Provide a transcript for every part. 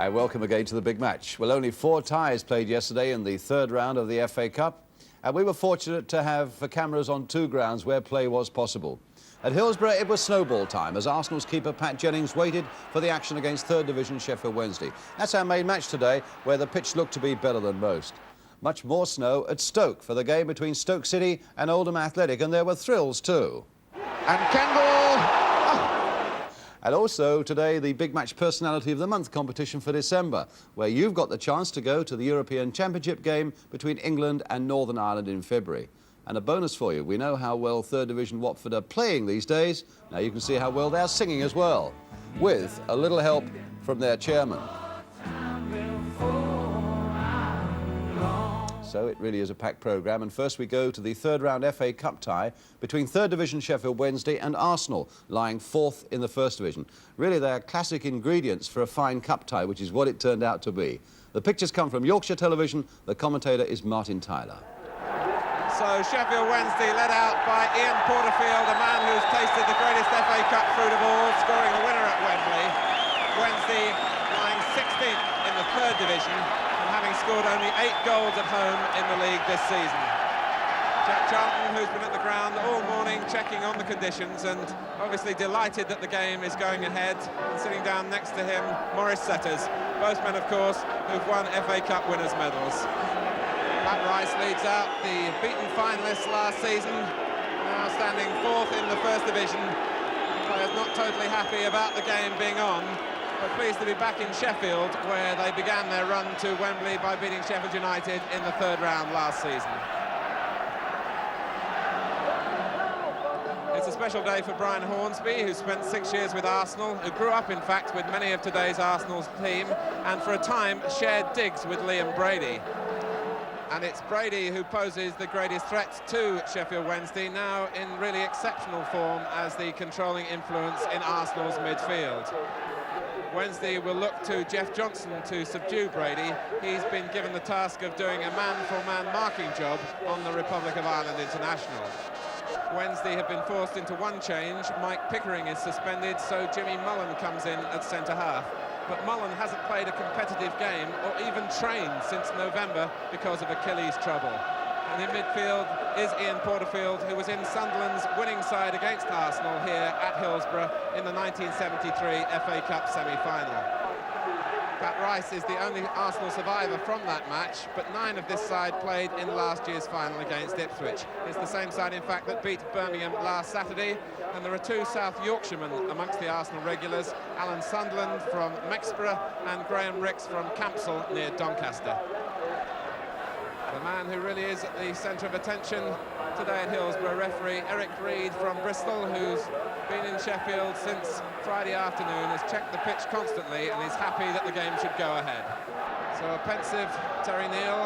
Hi, welcome again to the big match. Well, only 4 ties played yesterday in the third round of the FA Cup, and we were fortunate to have cameras on 2 grounds where play was possible. At Hillsborough, it was snowball time as Arsenal's keeper Pat Jennings waited for the action against 3rd Division Sheffield Wednesday. That's our main match today, where the pitch looked to be better than most. Much more snow at Stoke for the game between Stoke City and Oldham Athletic, and there were thrills too. And Kendall... And also today, the Big Match Personality of the Month competition for December, where you've got the chance to go to the European Championship game between England and Northern Ireland in February. And a bonus for you, we know how well 3rd Division Watford are playing these days. Now you can see how well they're singing as well, with a little help from their chairman. So it really is a packed programme, and first we go to the third round FA Cup tie between 3rd Division Sheffield Wednesday and Arsenal, lying 4th in the 1st Division. Really, they're classic ingredients for a fine cup tie, which is what it turned out to be. The pictures come from Yorkshire Television. The commentator is Martin Tyler. So Sheffield Wednesday led out by Ian Porterfield, a man who's tasted the greatest FA Cup fruit of all, scoring the winner at Wembley. Wednesday lying 16th in the 3rd Division, having scored only 8 goals at home in the league this season. Jack Charlton, who's been at the ground all morning checking on the conditions and obviously delighted that the game is going ahead, and sitting down next to him, Maurice Setters, both men, of course, who've won FA Cup winners' medals. Pat Rice leads out the beaten finalists last season, now standing 4th in the 1st Division. Players not totally happy about the game being on, but pleased to be back in Sheffield, where they began their run to Wembley by beating Sheffield United in the 3rd round last season. It's a special day for Brian Hornsby, who spent 6 years with Arsenal, who grew up, in fact, with many of today's Arsenal's team, and for a time shared digs with Liam Brady. And it's Brady who poses the greatest threat to Sheffield Wednesday, now in really exceptional form as the controlling influence in Arsenal's midfield. Wednesday will look to Jeff Johnson to subdue Brady. He's been given the task of doing a man-for-man marking job on the Republic of Ireland international. Wednesday have been forced into one change. Mike Pickering is suspended, so Jimmy Mullen comes in at centre-half. But Mullen hasn't played a competitive game or even trained since November because of Achilles trouble. And in midfield is Ian Porterfield, who was in Sunderland's winning side against Arsenal here at Hillsborough in the 1973 FA Cup semi-final. Pat Rice is the only Arsenal survivor from that match, but 9 of this side played in last year's final against Ipswich. It's the same side, in fact, that beat Birmingham last Saturday, and there are 2 South Yorkshiremen amongst the Arsenal regulars, Alan Sunderland from Mexborough and Graham Ricks from Campsall near Doncaster. The man who really is at the centre of attention today at Hillsborough, referee Eric Reid from Bristol, who's been in Sheffield since Friday afternoon, has checked the pitch constantly and is happy that the game should go ahead. So a pensive Terry Neal,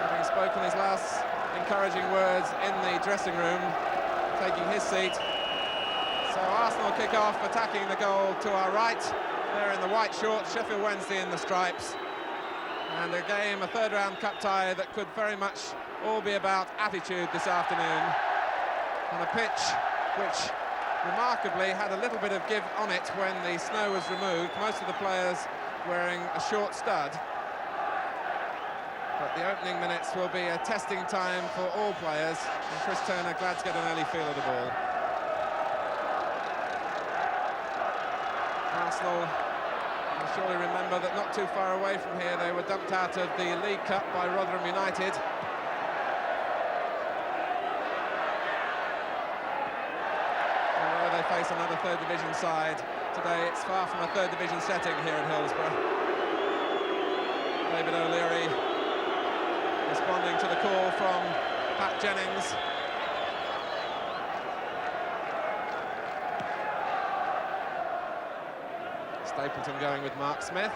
having spoken his last encouraging words in the dressing room, taking his seat. So Arsenal kick off, attacking the goal to our right. They're in the white shorts, Sheffield Wednesday in the stripes. And a game, a 3rd round cup tie that could very much all be about attitude this afternoon. On a pitch which remarkably had a little bit of give on it when the snow was removed, most of the players wearing a short stud. But the opening minutes will be a testing time for all players, and Chris Turner glad to get an early feel of the ball. Arsenal, you surely remember that not too far away from here they were dumped out of the League Cup by Rotherham United. Although they face another 3rd Division side today, it's far from a 3rd Division setting here at Hillsborough. David O'Leary responding to the call from Pat Jennings. Stapleton going with Mark Smith.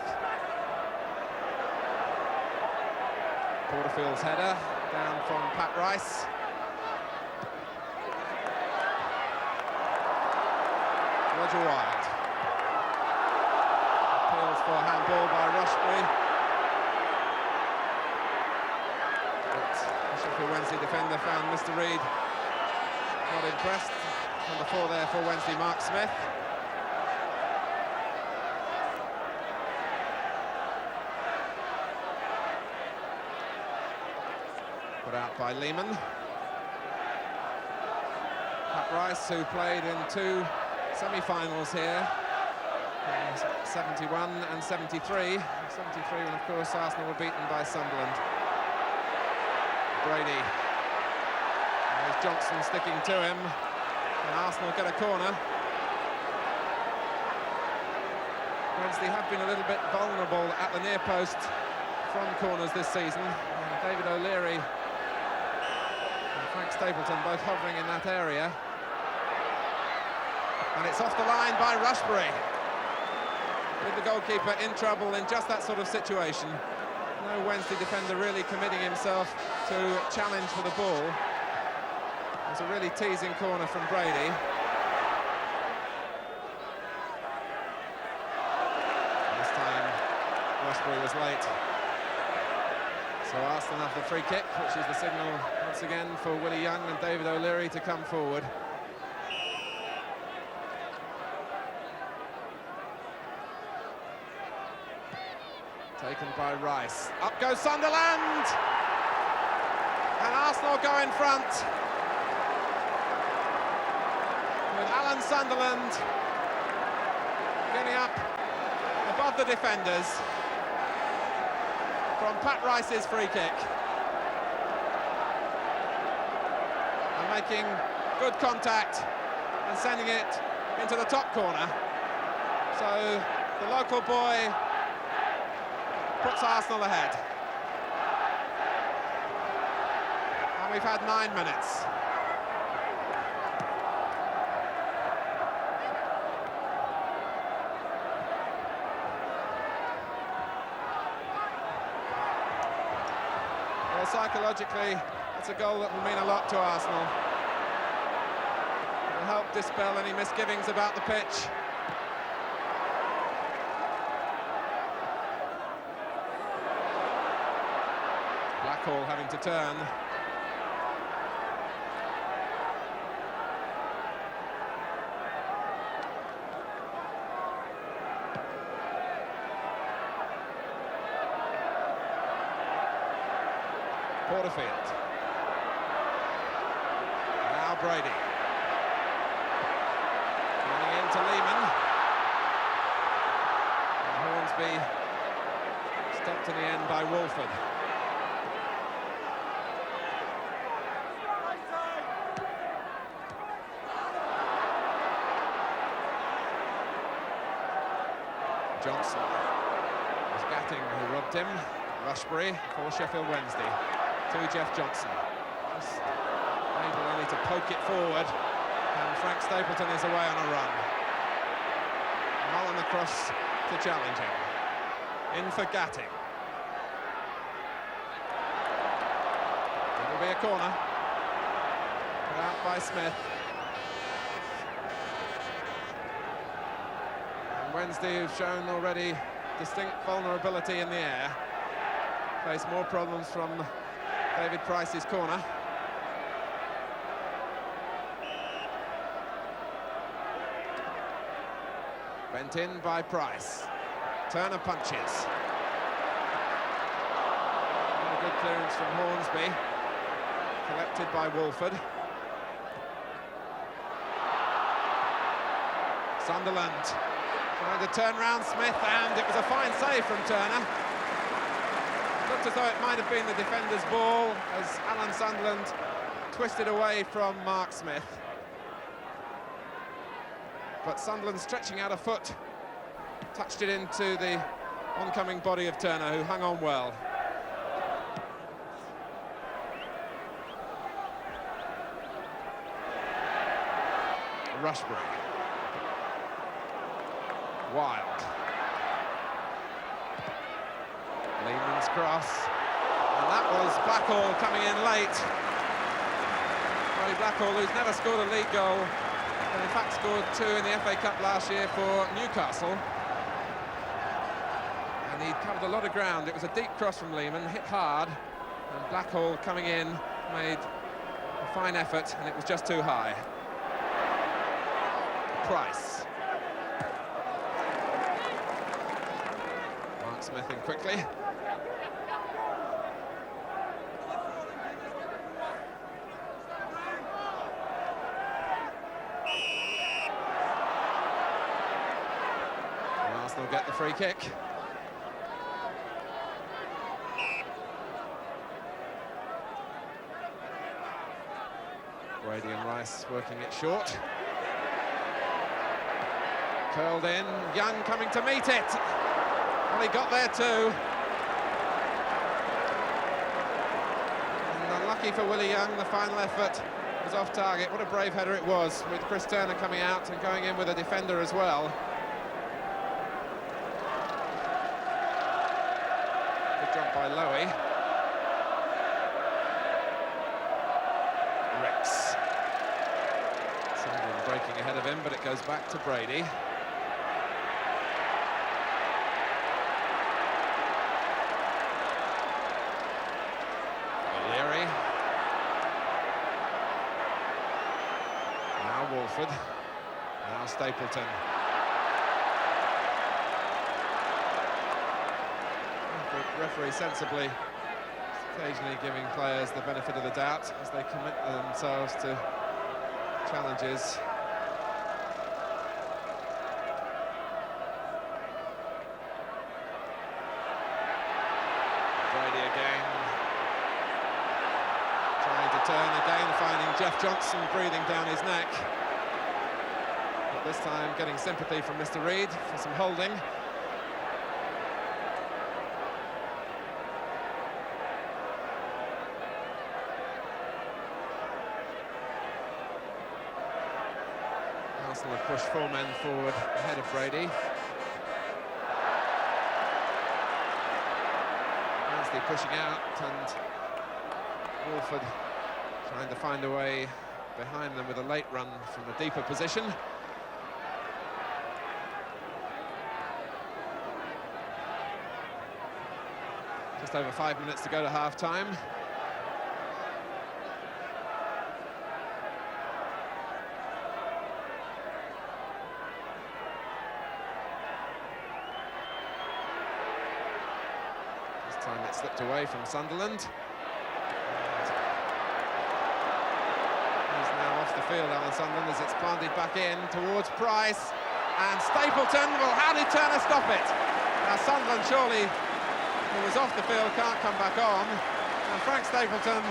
Porterfield's header down from Pat Rice. Roger Wild. Appeals for handball by Rushbury. But the Sheffield Wednesday defender found Mr. Reid not impressed. Number 4 there for Wednesday, Mark Smith. Put out by Lehman. Pat Rice, who played in 2 semi-finals here, 71 and 73. 73 when, of course, Arsenal were beaten by Sunderland. Brady. There's Johnson sticking to him, and Arsenal get a corner. Wednesday have been a little bit vulnerable at the near post from corners this season. And David O'Leary and Frank Stapleton both hovering in that area. And it's off the line by Rushbury, with the goalkeeper in trouble in just that sort of situation. No Wednesday defender really committing himself to challenge for the ball. It was a really teasing corner from Brady. This time Rushbury was late. So Arsenal have the free kick, which is the signal once again for Willie Young and David O'Leary to come forward. Taken by Rice. Up goes Sunderland! And Arsenal go in front, with Alan Sunderland getting up above the defenders from Pat Rice's free kick. And making good contact and sending it into the top corner. So the local boy puts Arsenal ahead. And we've had 9 minutes. Well, psychologically, it's a goal that will mean a lot to Arsenal. It will help dispel any misgivings about the pitch. Blackhall having to turn. Porterfield. Now Brady. Running into Lehman. And Hornsby stopped in the end by Walford. Johnson. It was Gatting who robbed him. Rushbury for Sheffield Wednesday. To Jeff Johnson. Just able only to poke it forward. And Frank Stapleton is away on a run. Mullen across to challenge him. In for Gatting. It'll be a corner. Put out by Smith. Wednesday, who've shown already distinct vulnerability in the air, face more problems from David Price's corner. Bent in by Price. Turner punches. And a good clearance from Hornsby. Collected by Walford. Sunderland trying to turn round Smith, and it was a fine save from Turner. Looked as though it might have been the defender's ball as Alan Sunderland twisted away from Mark Smith. But Sunderland, stretching out a foot, touched it into the oncoming body of Turner, who hung on well. Rushbury. Wild. Lehman's cross, and that was Blackhall coming in late. Ronnie Blackhall, who's never scored a league goal, and in fact scored 2 in the FA Cup last year for Newcastle. And he'd covered a lot of ground. It was a deep cross from Lehman, hit hard, and Blackhall coming in made a fine effort, and it was just too high. Price. Mark Smith in quickly. will get the free kick. Brady and Rice working it short. Curled in, Young coming to meet it. Well, he got there too. And unlucky for Willie Young, the final effort was off target. What a brave header it was, with Chris Turner coming out and going in with a defender as well. Good job by Lowy. Rex. Sunderland breaking ahead of him, but it goes back to Brady. Watford, now Stapleton. The referee sensibly, occasionally giving players the benefit of the doubt as they commit themselves to challenges. Brady again, trying to turn again, finding Jeff Johnson breathing down his neck. This time getting sympathy from Mr. Reid for some holding. Arsenal have pushed 4 men forward ahead of Brady. Anstey pushing out, and Watford trying to find a way behind them with a late run from a deeper position. Just over 5 minutes to go to half-time. This time it slipped away from Sunderland. He's now off the field, Alan Sunderland, as it's planted back in towards Price. And Stapleton, well, how did Turner stop it? Now Sunderland surely, who was off the field, can't come back on, and Frank Stapleton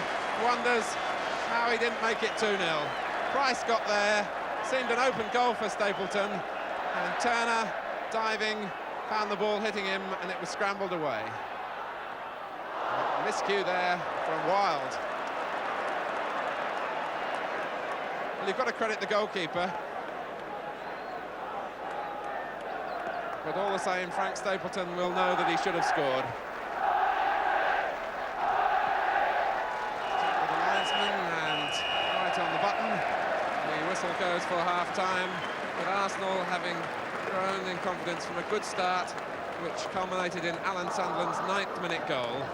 wonders how he didn't make it 2-0. Price got there, seemed an open goal for Stapleton, and Turner diving, found the ball hitting him, and it was scrambled away. Miscue there from Wild. Well, you've got to credit the goalkeeper, but all the same, Frank Stapleton will know that he should have scored. On the button, the whistle goes for half-time, with Arsenal having grown in confidence from a good start, which culminated in Alan Sunderland's 9th-minute goal.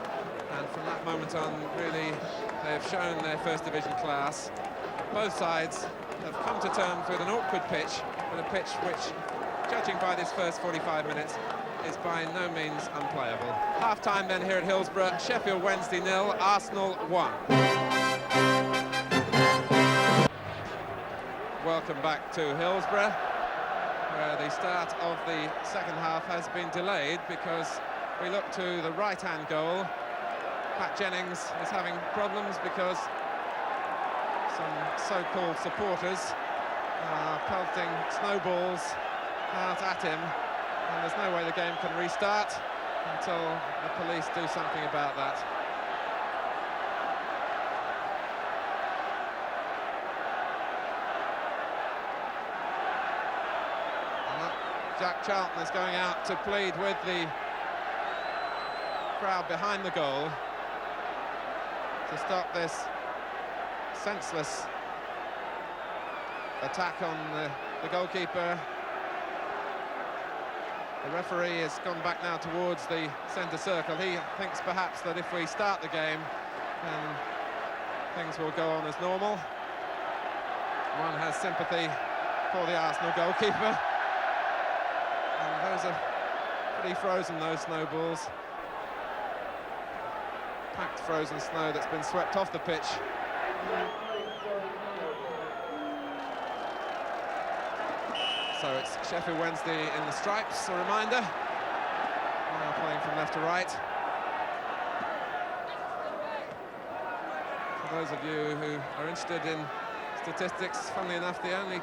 And from that moment on, really, they've shown their First Division class. Both sides have come to terms with an awkward pitch, but a pitch which, judging by this first 45 minutes, is by no means unplayable. Half-time then here at Hillsborough, Sheffield Wednesday 0, Arsenal 1. Welcome back to Hillsborough, where the start of the second half has been delayed because we look to the right-hand goal. Pat Jennings is having problems because some so-called supporters are pelting snowballs out at him, and there's no way the game can restart until the police do something about that. Jack Charlton is going out to plead with the crowd behind the goal to stop this senseless attack on the goalkeeper. The referee has gone back now towards the centre circle. He thinks perhaps that if we start the game, then things will go on as normal. One has sympathy for the Arsenal goalkeeper. And those are pretty frozen, those snowballs. Packed frozen snow that's been swept off the pitch. So it's Sheffield Wednesday in the stripes, a reminder. Now playing from left to right. For those of you who are interested in statistics, funnily enough, the only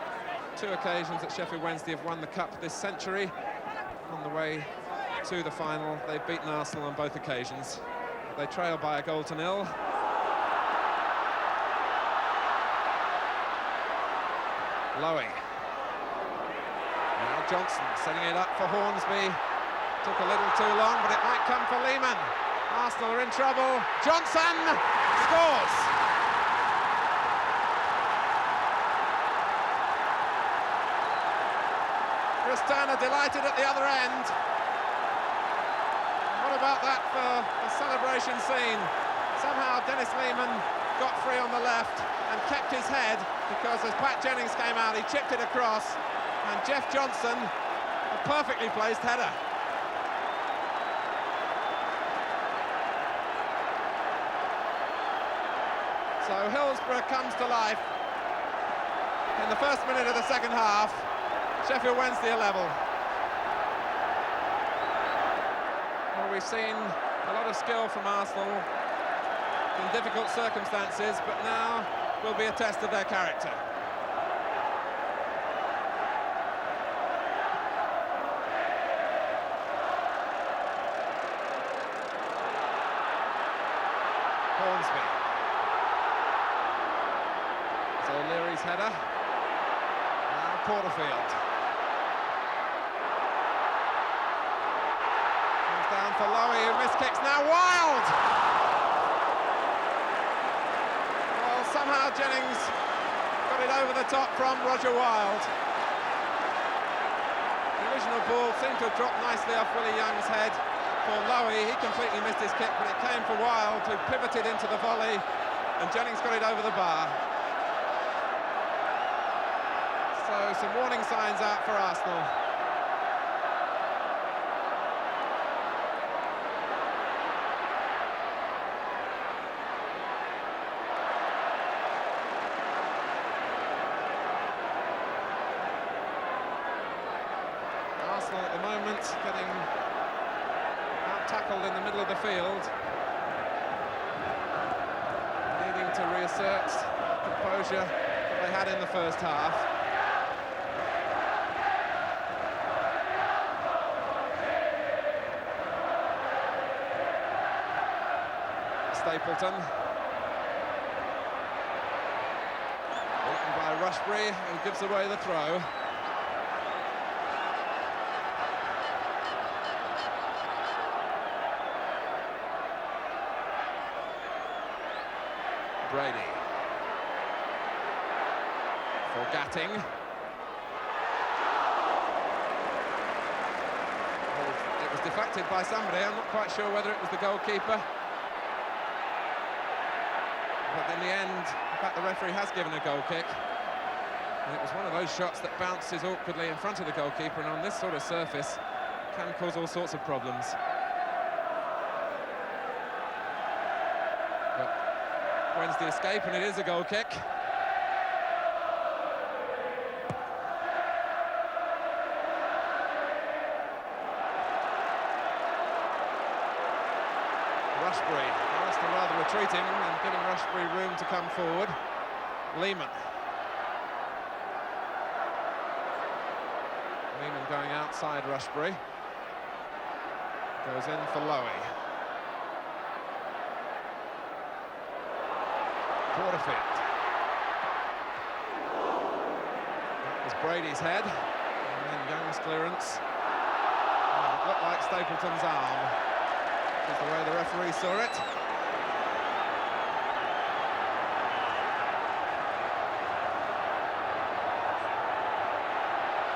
2 occasions that Sheffield Wednesday have won the Cup this century, on the way to the final, they've beaten Arsenal on both occasions. They trail by a goal to nil. Lowy. Now Johnson setting it up for Hornsby. Took a little too long, but it might come for Lehman. Arsenal are in trouble. Johnson scores! Chris Turner delighted at the other end. What about that for a celebration scene? Somehow Dennis Lehman got free on the left and kept his head, because as Pat Jennings came out, he chipped it across, and Jeff Johnson, a perfectly placed header. So Hillsborough comes to life in the first minute of the second half. Sheffield Wednesday are level. Well, we've seen a lot of skill from Arsenal in difficult circumstances, but now will be a test of their character. Hornsby. So Leary's header. Now Porterfield. Comes down for Lowy, who miskicks. Now Wild! Well, somehow Jennings got it over the top from Roger Wild. The original ball seemed to have dropped nicely off Willie Young's head. For Lowy, he completely missed his kick, but it came for Wild, who pivoted into the volley, and Jennings got it over the bar. So some warning signs out for Arsenal. Arsenal at the moment getting tackled in the middle of the field, needing to reassert composure that they had in the first half. Stapleton, beaten by Rushbury, who gives away the throw. Brady for Gatting. Well, it was deflected by somebody. I'm not quite sure whether it was the goalkeeper. But in the end, in fact, the referee has given a goal kick. And it was one of those shots that bounces awkwardly in front of the goalkeeper, and on this sort of surface can cause all sorts of problems. Wednesday escape, and it is a goal kick. Rushbury, Arsenal rather retreating and giving Rushbury room to come forward. Lehman. Lehman going outside Rushbury. Goes in for Lowy. Porterfield. That was Brady's head, and then Young's clearance. And it looked like Stapleton's arm, which is the way the referee saw it.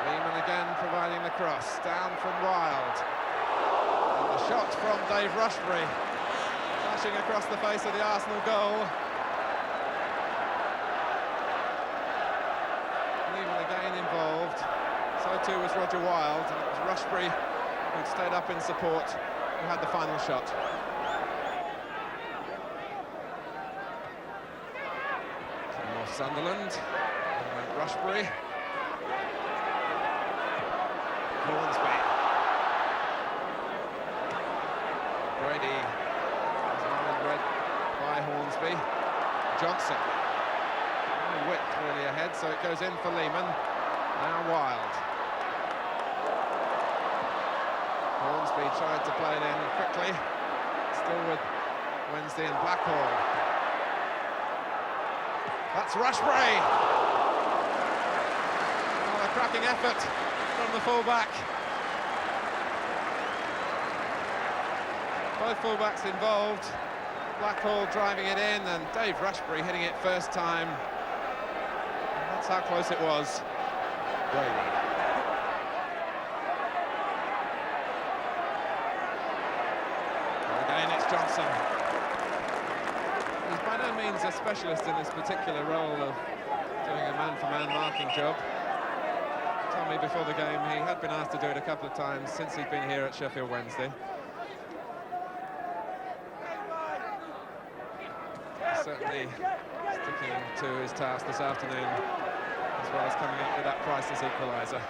Lehman again providing the cross, down from Wild. And the shot from Dave Rushbury, flashing across the face of the Arsenal goal. Again involved, so too was Roger Wild, and it was Rushbury who stayed up in support, who had the final shot. From North Sunderland, and went Rushbury. Hornsby. Brady is line read by Hornsby. Johnson. No width really ahead, so it goes in for Lehman. Now Wild. Hornsby tried to play it in quickly. Still with Wednesday and Blackhall. That's Rushbury. Oh, a cracking effort from the fullback. Both fullbacks involved. Blackhall driving it in and Dave Rushbury hitting it first time. And that's how close it was. Brady. Again, it's Johnson. He's by no means a specialist in this particular role of doing a man-for-man marking job. He told me before the game he had been asked to do it a couple of times since he'd been here at Sheffield Wednesday. Certainly sticking to his task this afternoon, as well as coming up with that priceless equaliser.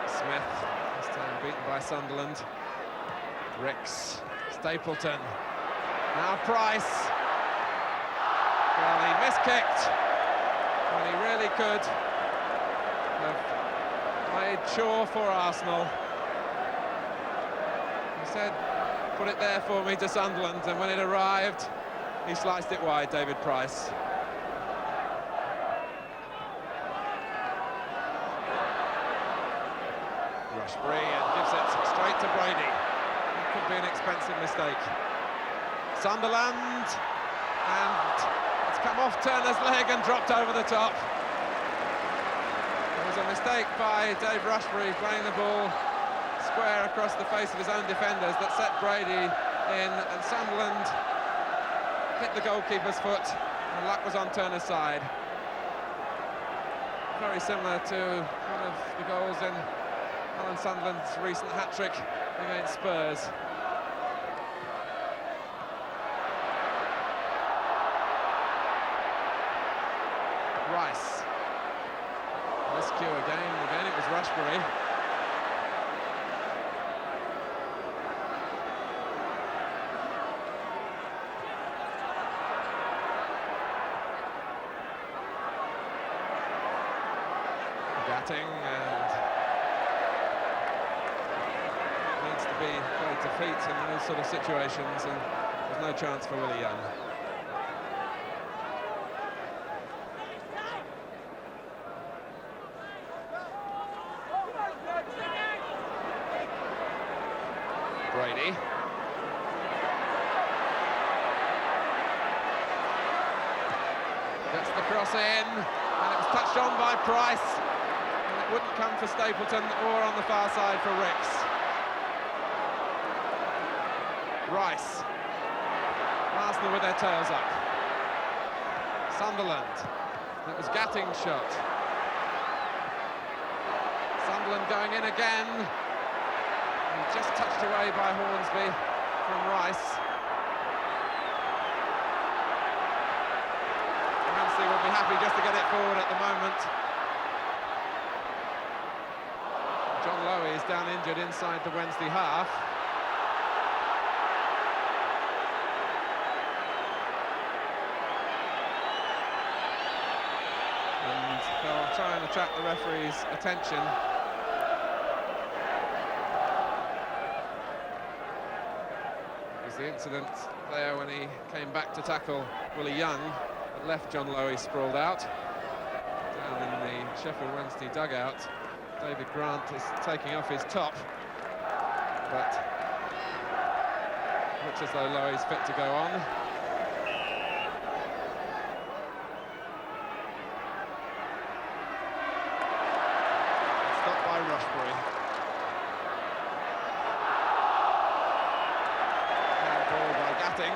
Smith, this time beaten by Sunderland. Ricks, Stapleton, now Price. Well, he miskicked when he really could have made sure for Arsenal. He said, put it there for me to Sunderland, and when it arrived, he sliced it wide, David Price. Rushbury and gives it straight to Brady. It could be an expensive mistake. Sunderland, and it's come off Turner's leg and dropped over the top. It was a mistake by Dave Rushbury playing the ball square across the face of his own defenders that set Brady in, and Sunderland hit the goalkeeper's foot and luck was on Turner's side. Very similar to one of the goals in Alan Sunderland's recent hat-trick against Spurs. Rice. Rescue again it was Rushbury. Gatting and needs to be played to feet in those sort of situations, and there's no chance for Willie Young. Brady. Gets the cross in, and it was touched on by Price, and it wouldn't come for Stapleton or on the far side for Ricks. Rice. Arsenal with their tails up. Sunderland. It was Gatting's shot. Sunderland going in again. And just touched away by Hornsby from Rice. Wednesday will be happy just to get it forward at the moment. John Lowe is down injured inside the Wednesday half. And they'll try and attract the referee's attention. The incident there when he came back to tackle Willie Young that left John Lowe sprawled out. Down in the Sheffield Wednesday dugout, David Grant is taking off his top, but looks as though Lowe's fit to go on. Stopped by Rushbury. Gatting.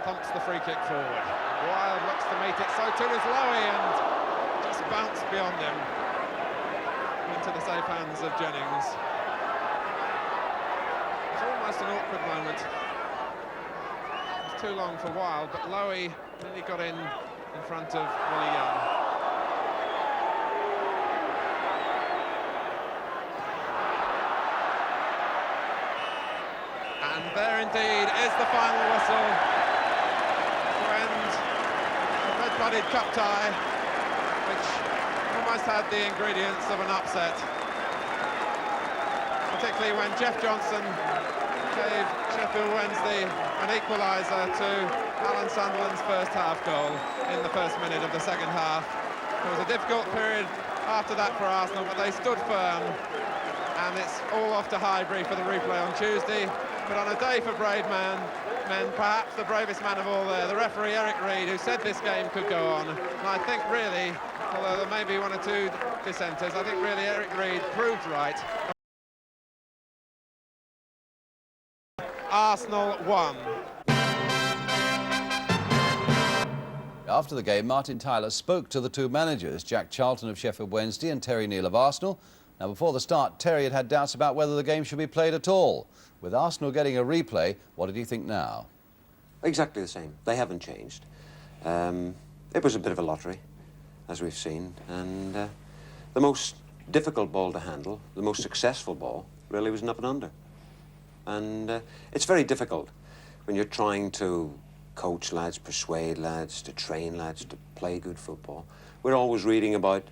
pumps the free kick forward. Wild looks to meet it, so too does Lowy, and just bounced beyond him into the safe hands of Jennings. It's almost an awkward moment. It's too long for Wild, but Lowy nearly got in front of Willie Young. And there indeed is the final whistle to end a red-blooded cup tie, which almost had the ingredients of an upset, particularly when Jeff Johnson gave Sheffield Wednesday an equaliser to Alan Sunderland's first half goal in the first minute of the second half. It was a difficult period after that for Arsenal, but they stood firm, and it's all off to Highbury for the replay on Tuesday. But on a day for brave men, perhaps the bravest man of all there, the referee Eric Reid, who said this game could go on. And I think really, although there may be one or two dissenters, I think really Eric Reid proved right. Arsenal won. After the game, Martin Tyler spoke to the two managers, Jack Charlton of Sheffield Wednesday and Terry Neal of Arsenal. Now, before the start, Terry had doubts about whether the game should be played at all. With Arsenal getting a replay, what did you think now? Exactly the same. They haven't changed. It was a bit of a lottery, as we've seen, and the most difficult ball to handle, the most successful ball, really was an up and under. And it's very difficult when you're trying to coach lads, persuade lads, to train lads to play good football. We're always reading about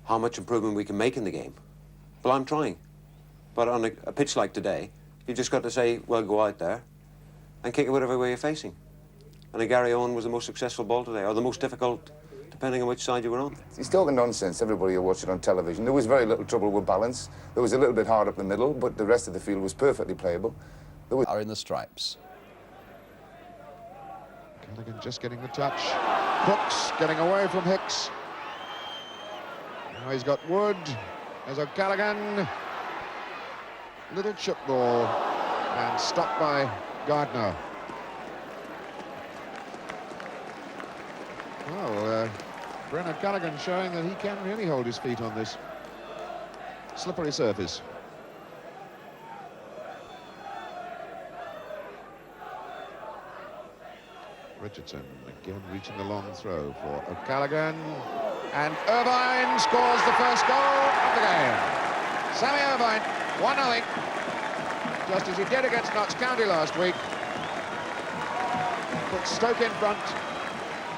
how much improvement we can make in the game. Well, I'm trying. But on a pitch like today, you just got to say, well, go out there and kick it whatever way you're facing. And Gary Owen was the most successful ball today, or the most difficult, depending on which side you were on. He's talking nonsense. Everybody will watch it on television. There was very little trouble with balance. There was a little bit hard up the middle, but the rest of the field was perfectly playable. Are in the stripes. Callaghan just getting the touch. Crooks getting away from Hicks. Now he's got Wood. There's O'Callaghan. Little chip ball and stopped by Gardner. Well, Brennan O'Callaghan showing that he can really hold his feet on this slippery surface. Richardson again reaching the long throw for O'Callaghan, and Irvine scores the first goal of the game. Sammy Irvine, 1-0, just as he did against Notts County last week. Puts Stoke in front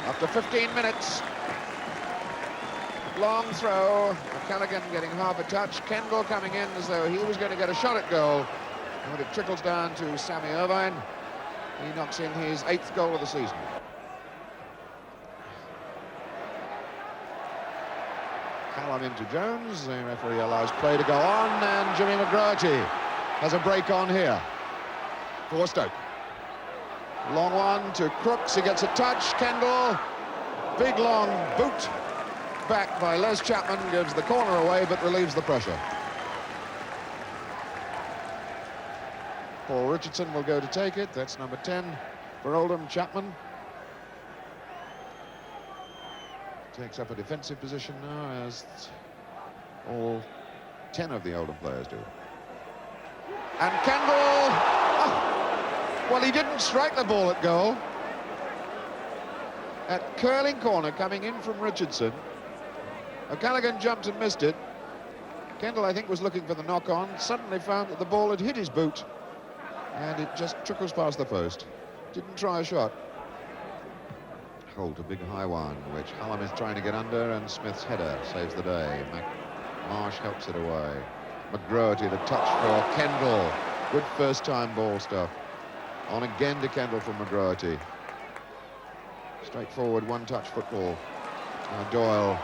after 15 minutes. Long throw, O'Callaghan getting half a touch, Kendall coming in as though he was going to get a shot at goal, but it trickles down to Sammy Irvine. He knocks in his 8th goal of the season. Callum into Jones, the referee allows play to go on, and Jimmy McGroarty has a break on here for Stoke. Long one to Crooks, he gets a touch, Kendall, big long boot, back by Les Chapman, gives the corner away but relieves the pressure. Paul Richardson will go to take it. That's number 10 for Oldham. Chapman takes up a defensive position now, as all 10 of the Oldham players do. And Kendall, well, he didn't strike the ball at goal. At curling corner coming in from Richardson. O'Callaghan jumped and missed it. Kendall, I think, was looking for the knock-on, suddenly found that the ball had hit his boot, and it just trickles past the post. Didn't try a shot. Holt, a big high one, which Hallam is trying to get under, and Smith's header saves the day. Marsh helps it away. McGroarty, the touch for Kendall. Good first-time ball stuff. On again to Kendall from McGroarty. Straightforward one-touch football. Now Doyle.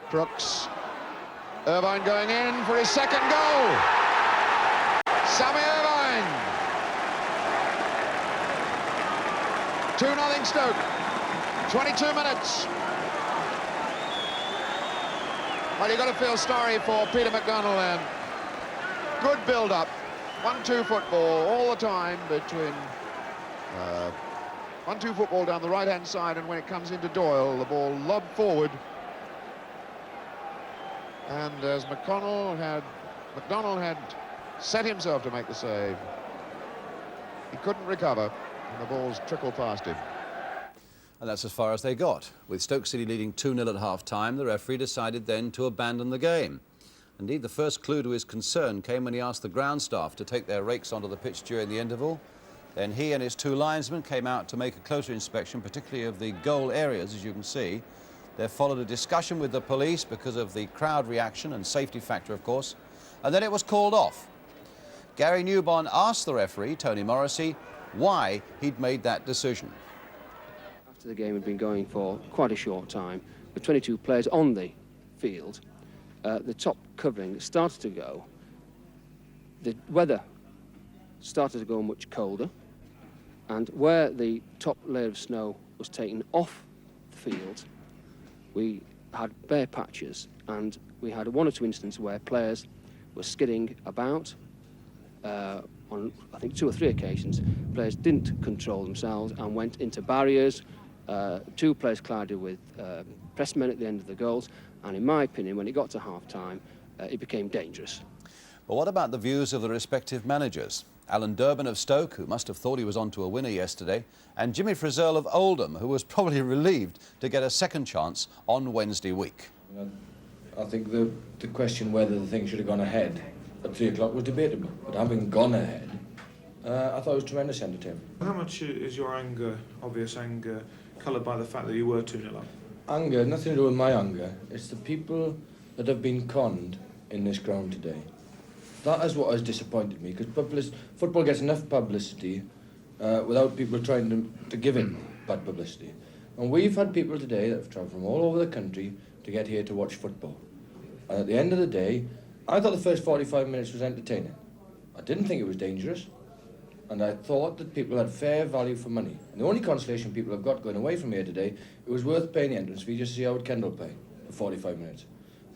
Crooks. Irvine going in for his second goal. Sammy Irvine. 2-0 Stoke. 22 minutes. Well, you've got to feel sorry for Peter McDonald then. Good build-up. 1-2 football all the time between 1-2 football down the right-hand side, and when it comes into Doyle, the ball lobbed forward. And as McDonald had set himself to make the save, he couldn't recover, and the balls trickled past him. And that's as far as they got. With Stoke City leading 2-0 at half-time, the referee decided then to abandon the game. Indeed, the first clue to his concern came when he asked the ground staff to take their rakes onto the pitch during the interval. Then he and his two linesmen came out to make a closer inspection, particularly of the goal areas, as you can see. There followed a discussion with the police because of the crowd reaction and safety factor, of course. And then it was called off. Gary Newbon asked the referee, Tony Morrissey, why he'd made that decision. After the game had been going for quite a short time, with 22 players on the field, the top covering started to go. The weather started to go much colder, and where the top layer of snow was taken off the field, we had bare patches, and we had one or two instances where players were skidding about. On, I think, 2 or 3 occasions, players didn't control themselves and went into barriers. 2 players collided with pressmen at the end of the goals, and in my opinion, when it got to half-time, it became dangerous. But what about the views of the respective managers? Alan Durbin of Stoke, who must have thought he was onto a winner yesterday, and Jimmy Frizzell of Oldham, who was probably relieved to get a second chance on Wednesday week. I think the question whether the thing should have gone ahead at 3 o'clock was debatable, but having gone ahead, I thought it was tremendous entertainment. How much is your anger, obvious anger, coloured by the fact that you were 2-0 up? Anger, nothing to do with my anger. It's the people that have been conned in this ground today. That is what has disappointed me, because football gets enough publicity without people trying to give it bad publicity. And we've had people today that have travelled from all over the country to get here to watch football. And at the end of the day, I thought the first 45 minutes was entertaining. I didn't think it was dangerous. And I thought that people had fair value for money. And the only consolation people have got going away from here today, it was worth paying the entrance fee just to see Howard Kendall play for 45 minutes.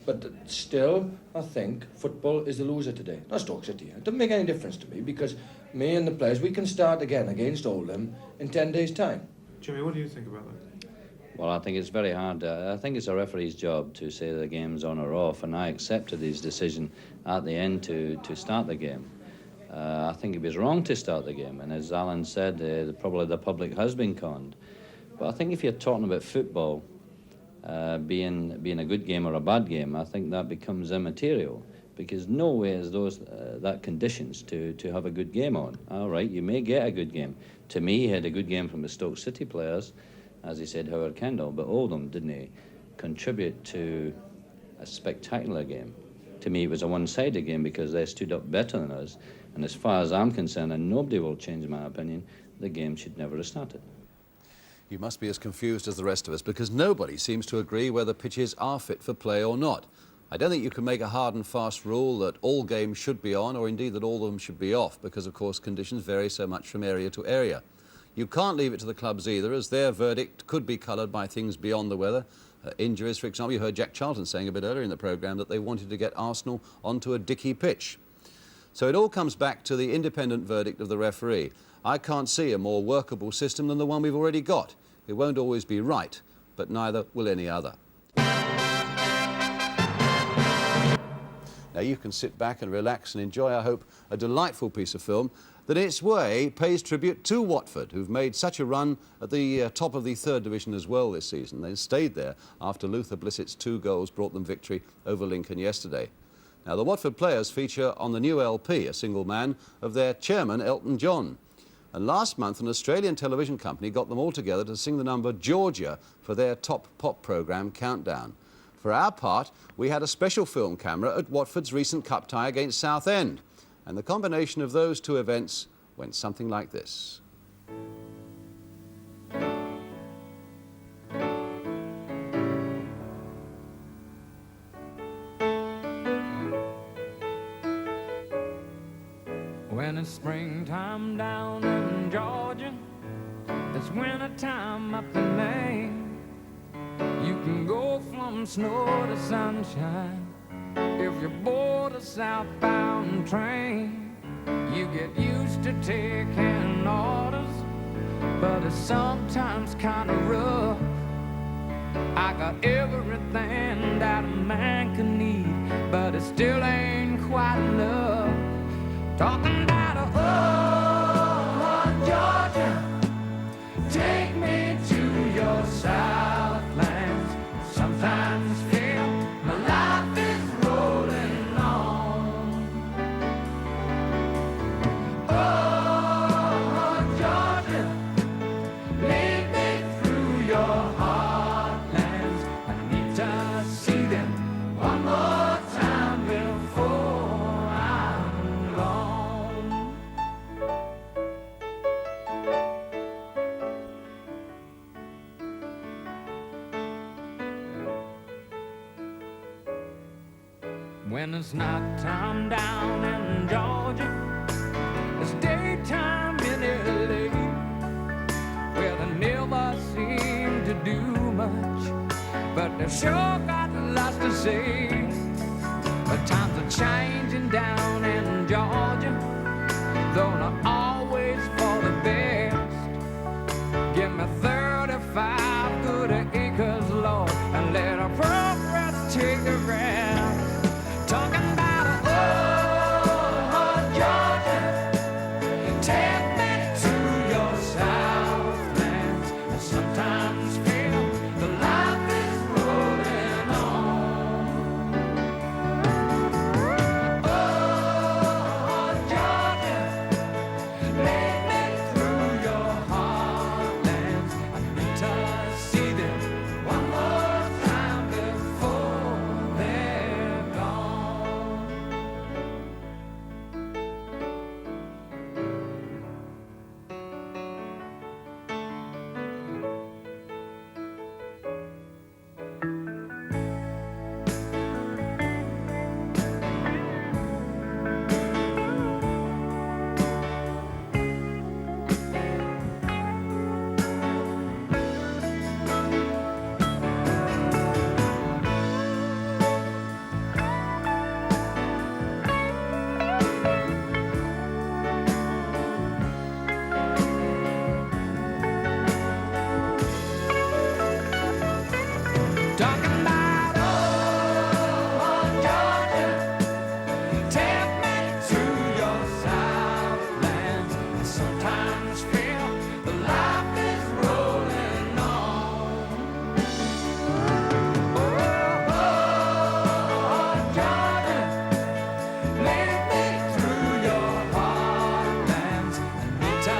But still, I think football is the loser today. Not Stoke City. It doesn't make any difference to me, because me and the players, we can start again against Oldham in 10 days' time. Jimmy, what do you think about that? Well, I think it's very hard. I think it's a referee's job to say the game's on or off, and I accepted his decision at the end to start the game. I think it was wrong to start the game, and as Alan said, probably the public has been conned. But I think if you're talking about football being a good game or a bad game, I think that becomes immaterial, because no way is that conditions to have a good game on. All right, you may get a good game. To me, he had a good game from the Stoke City players, as he said, Howard Kendall, but Oldham, didn't he, contribute to a spectacular game. To me, it was a one-sided game because they stood up better than us, and as far as I'm concerned, and nobody will change my opinion, the game should never have started. You must be as confused as the rest of us, because nobody seems to agree whether pitches are fit for play or not. I don't think you can make a hard and fast rule that all games should be on, or indeed that all of them should be off, because of course conditions vary so much from area to area. You can't leave it to the clubs either, as their verdict could be coloured by things beyond the weather. Injuries, for example. You heard Jack Charlton saying a bit earlier in the programme that they wanted to get Arsenal onto a dicky pitch. So it all comes back to the independent verdict of the referee. I can't see a more workable system than the one we've already got. It won't always be right, but neither will any other. Now you can sit back and relax and enjoy, I hope, a delightful piece of film that in its way pays tribute to Watford, who've made such a run at the top of the 3rd Division as well this season. They stayed there after Luther Blissett's 2 goals brought them victory over Lincoln yesterday. Now the Watford players feature on the new LP, A Single Man, of their chairman Elton John. And last month an Australian television company got them all together to sing the number Georgia for their top pop programme Countdown. For our part, we had a special film camera at Watford's recent cup tie against Southend. And the combination of those 2 events went something like this. When it's springtime down in Georgia, it's winter time up in Maine. You can go from snow to sunshine if you board a southbound train. You get used to taking orders but it's sometimes kind of rough. I got everything that a man can need, but it still ain't quite enough. Talking about Georgia, take me to your Southlands. Sometimes feel my life is rolling on. Oh, Georgia, lead me through your heartlands. I need to see them one more time before I'm gone. When it's nighttime down in Georgia, it's daytime in LA, where they never seem to do much, but they've sure got lots to say. But times are changing down in Georgia, though not always for the best. Give me 35 good acres, Lord, and let our progress take a rest. Talking about Georgia, take me to your Southlands. I sometimes feel the life is rolling on. Oh, Georgia, lead me through your heartlands. I need to see them one more time before they're gone. Talking about Georgia, take me to your Southlands. I sometimes feel the life is rolling on. Oh, Georgia, lead me through your heartlands. I need to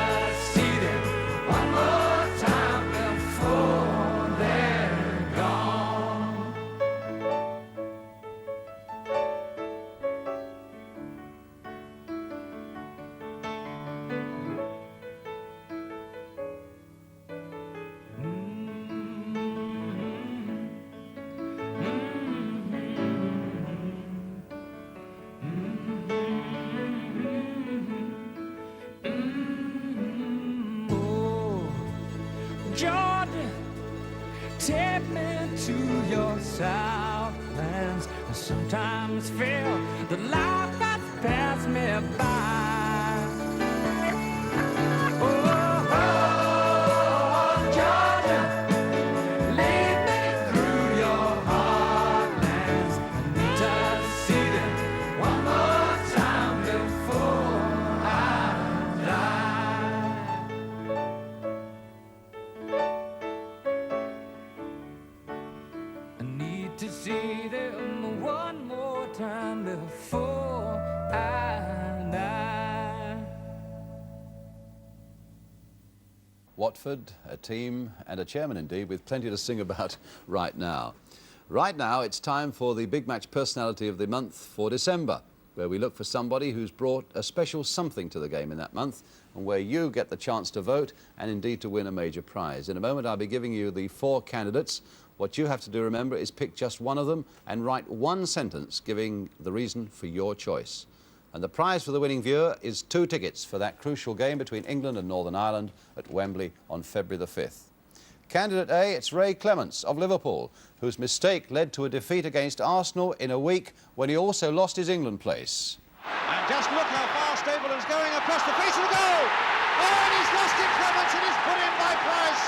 see them one more time before they're gone. Oh, Georgia, take me to your Southlands. I sometimes feel the life that's passed me by. Oh, Georgia, lead me through your heartlands. I need to see them one more time before I die. I need to see them one more time before I die. Watford, a team and a chairman indeed, with plenty to sing about right now. Right now, it's time for the big match personality of the month for December, where we look for somebody who's brought a special something to the game in that month, and where you get the chance to vote and indeed to win a major prize. In a moment, I'll be giving you the 4 candidates. What you have to do, remember, is pick just one of them and write one sentence giving the reason for your choice. And the prize for the winning viewer is 2 tickets for that crucial game between England and Northern Ireland at Wembley on February the 5th. Candidate A, it's Ray Clements of Liverpool, whose mistake led to a defeat against Arsenal in a week when he also lost his England place. And just look how far Stapleton's going across the face of the goal. and he's lost it, Clements, and he's put in by Price.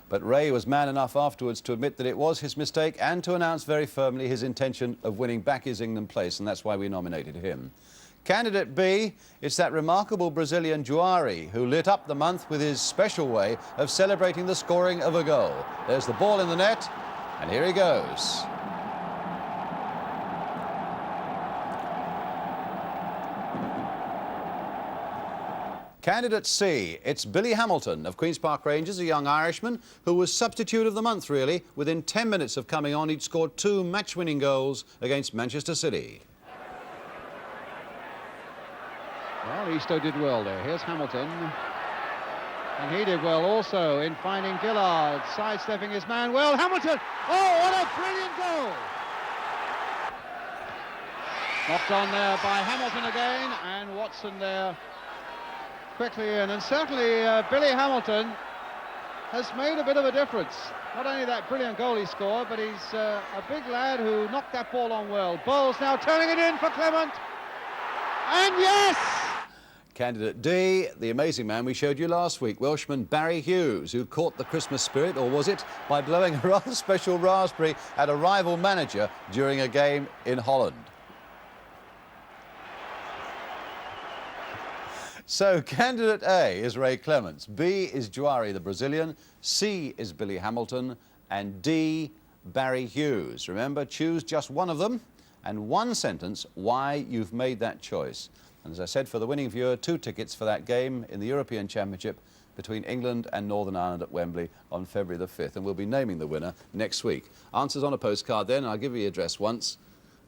But Ray was man enough afterwards to admit that it was his mistake and to announce very firmly his intention of winning back his England place, and that's why we nominated him. Candidate B, it's that remarkable Brazilian Juari who lit up the month with his special way of celebrating the scoring of a goal. There's the ball in the net, and here he goes. Candidate C, it's Billy Hamilton of Queen's Park Rangers, a young Irishman who was substitute of the month, really. Within 10 minutes of coming on, he'd scored 2 match-winning goals against Manchester City. Well, Easto did well there. Here's Hamilton. And he did well also in finding Gillard, sidestepping his man. Well, Hamilton! Oh, what a brilliant goal! Knocked on there by Hamilton again, and Watson there quickly in. And certainly Billy Hamilton has made a bit of a difference. Not only that brilliant goal he scored, but he's a big lad who knocked that ball on well. Bowles now turning it in for Clement. And yes! Candidate D, the amazing man we showed you last week, Welshman Barry Hughes, who caught the Christmas spirit, or was it, by blowing a rather special raspberry at a rival manager during a game in Holland. So, candidate A is Ray Clements, B is Juari the Brazilian, C is Billy Hamilton, and D, Barry Hughes. Remember, choose just one of them and one sentence why you've made that choice. And as I said, for the winning viewer, 2 tickets for that game in the European Championship between England and Northern Ireland at Wembley on February the 5th. And we'll be naming the winner next week. Answers on a postcard then. I'll give you the address once.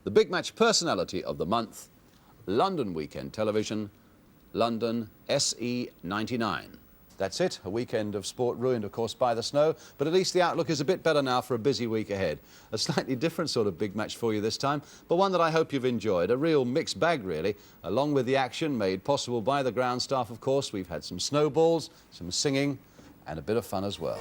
The Big Match Personality of the Month, London Weekend Television, London SE99. That's it, a weekend of sport ruined, of course, by the snow, but at least the outlook is a bit better now for a busy week ahead. A slightly different sort of big match for you this time, but one that I hope you've enjoyed. A real mixed bag, really, along with the action made possible by the ground staff, of course. We've had some snowballs, some singing, and a bit of fun as well.